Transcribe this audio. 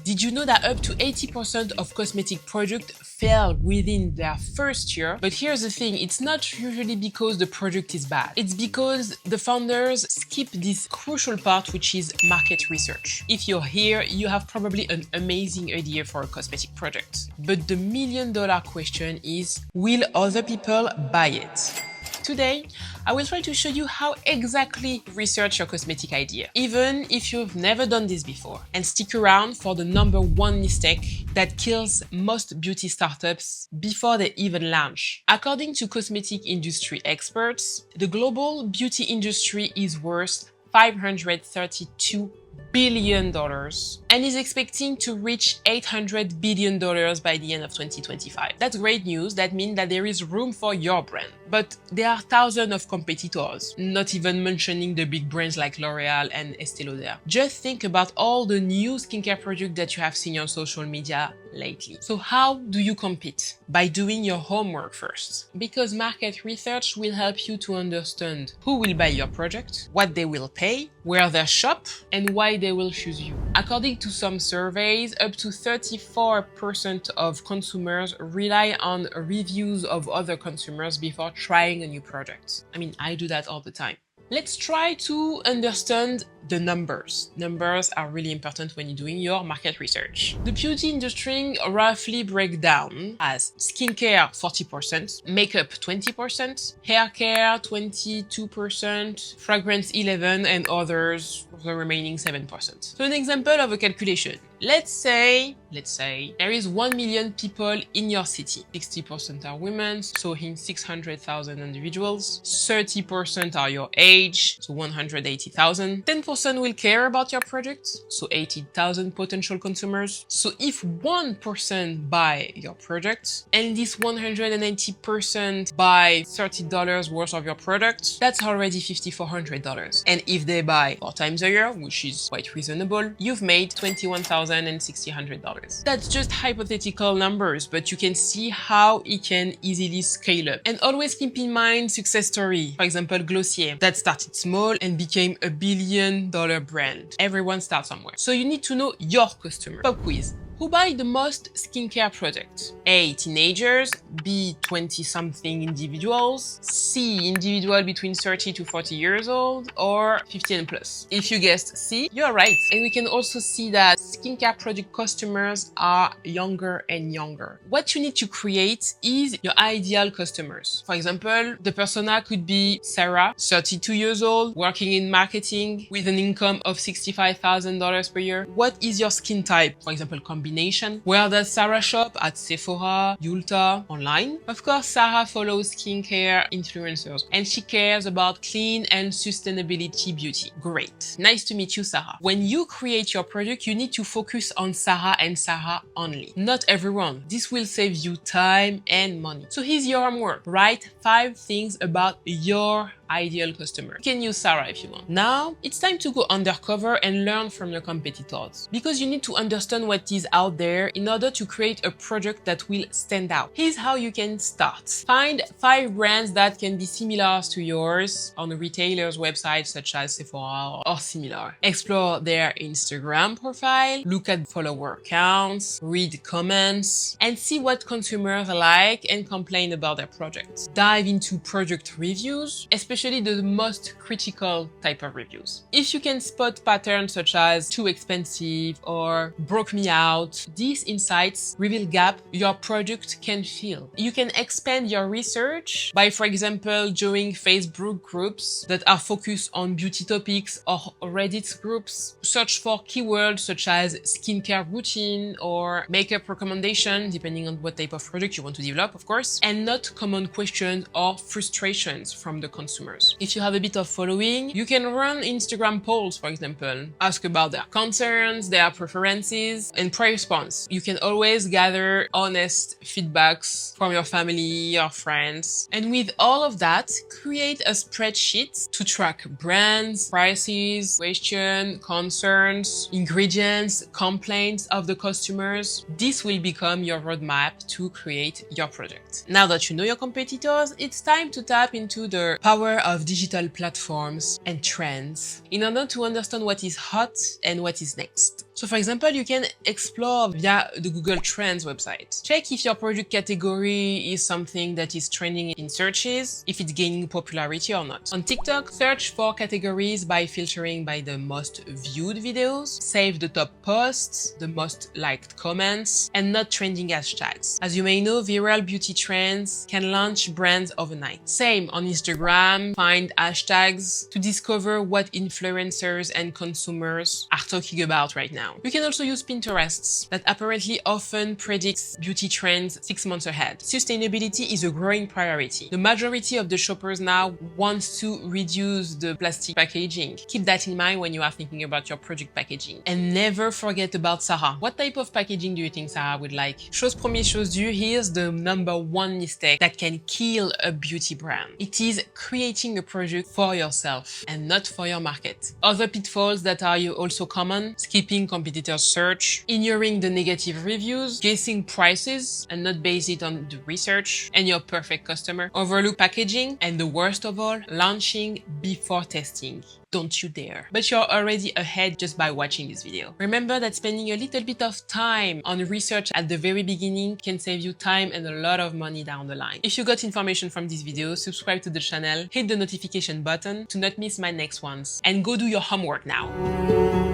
Did you know that up to 80% of cosmetic products fail within their first year? But here's the thing, it's not usually because the product is bad. It's because the founders skip this crucial part, which is market research. If you're here, you have probably an amazing idea for a cosmetic product. But the million-dollar question is, will other people buy it? Today, I will try to show you how exactly research your cosmetic idea, even if you've never done this before. And stick around for the number one mistake that kills most beauty startups before they even launch. According to cosmetic industry experts, the global beauty industry is worth $532 billion and is expecting to reach $800 billion by the end of 2025. That's great news. That means that there is room for your brand. But there are thousands of competitors, not even mentioning the big brands like L'Oreal and Estée Lauder. Just think about all the new skincare products that you have seen on social media lately. So how do you compete? By doing your homework first. Because market research will help you to understand who will buy your product, what they will pay, where they shop, and why they will choose you. According to some surveys, up to 34% of consumers rely on reviews of other consumers before trying a new product. I mean, I do that all the time. Let's try to understand the numbers. Numbers are really important when you're doing your market research. The beauty industry roughly breaks down as skincare 40%, makeup 20%, hair care 22%, fragrance 11%, and others the remaining 7%. So an example of a calculation. Let's say there is 1 million people in your city. 60% are women, so in 600,000 individuals. 30% are your age, so 180,000. 10% will care about your product, so 80,000 potential consumers. So if 1% buy your product, and this 180% buy $30 worth of your product, that's already $5,400. And if they buy 4 times a year, which is quite reasonable, you've made $21,600. That's just hypothetical numbers, but you can see how it can easily scale up. And always keep in mind success story. For example, Glossier, that started small and became a $1 billion brand. Everyone starts somewhere. So you need to know your customer. Pop quiz. Who buy the most skincare products? A. Teenagers. B. 20-something individuals. C. Individual between 30 to 40 years old. Or 50 and plus. If you guessed C, you're right. And we can also see that skincare product customers are younger and younger. What you need to create is your ideal customers. For example, the persona could be Sarah, 32 years old, working in marketing with an income of $65,000 per year. What is your skin type? For example, combination. Where does Sarah shop? At Sephora, Ulta, online? Of course, Sarah follows skincare influencers and she cares about clean and sustainability beauty. Great. Nice to meet you, Sarah. When you create your product, you need to focus on Sarah and Sarah only. Not everyone. This will save you time and money. So here's your homework. Write 5 things about your ideal customer. You can use Sarah if you want. Now, it's time to go undercover and learn from your competitors, because you need to understand what is out there in order to create a product that will stand out. Here's how you can start. Find 5 brands that can be similar to yours on a retailer's website such as Sephora or similar. Explore their Instagram profile, look at follower counts, read comments, and see what consumers like and complain about their products. Dive into product reviews, especially the most critical type of reviews. If you can spot patterns such as too expensive or broke me out, these insights reveal gap your product can fill. You can expand your research by, for example, joining Facebook groups that are focused on beauty topics or Reddit groups. Search for keywords such as skincare routine or makeup recommendation, depending on what type of product you want to develop, of course, and not common questions or frustrations from the consumer. If you have a bit of following, you can run Instagram polls, for example. Ask about their concerns, their preferences, and pre-response. You can always gather honest feedbacks from your family or friends. And with all of that, create a spreadsheet to track brands, prices, questions, concerns, ingredients, complaints of the customers. This will become your roadmap to create your product. Now that you know your competitors, it's time to tap into the power of digital platforms and trends in order to understand what is hot and what is next. So for example, you can explore via the Google Trends website. Check if your product category is something that is trending in searches, if it's gaining popularity or not. On TikTok, search for categories by filtering by the most viewed videos, save the top posts, the most liked comments, and not trending hashtags. As you may know, viral beauty trends can launch brands overnight. Same on Instagram, find hashtags to discover what influencers and consumers are talking about right now. You can also use Pinterest, that apparently often predicts beauty trends 6 months ahead. Sustainability is a growing priority. The majority of the shoppers now wants to reduce the plastic packaging. Keep that in mind when you are thinking about your product packaging. And never forget about Sarah. What type of packaging do you think Sarah would like? Chose promis, chose due, here's the #1 mistake that can kill a beauty brand. It is creating a product for yourself and not for your market. Other pitfalls that are also common: skipping competitors' search, ignoring the negative reviews, guessing prices and not base it on the research and your perfect customer, overlook packaging, and the worst of all, launching before testing. Don't you dare. But you're already ahead just by watching this video. Remember that spending a little bit of time on research at the very beginning can save you time and a lot of money down the line. If you got information from this video, subscribe to the channel, hit the notification button to not miss my next ones, and go do your homework now.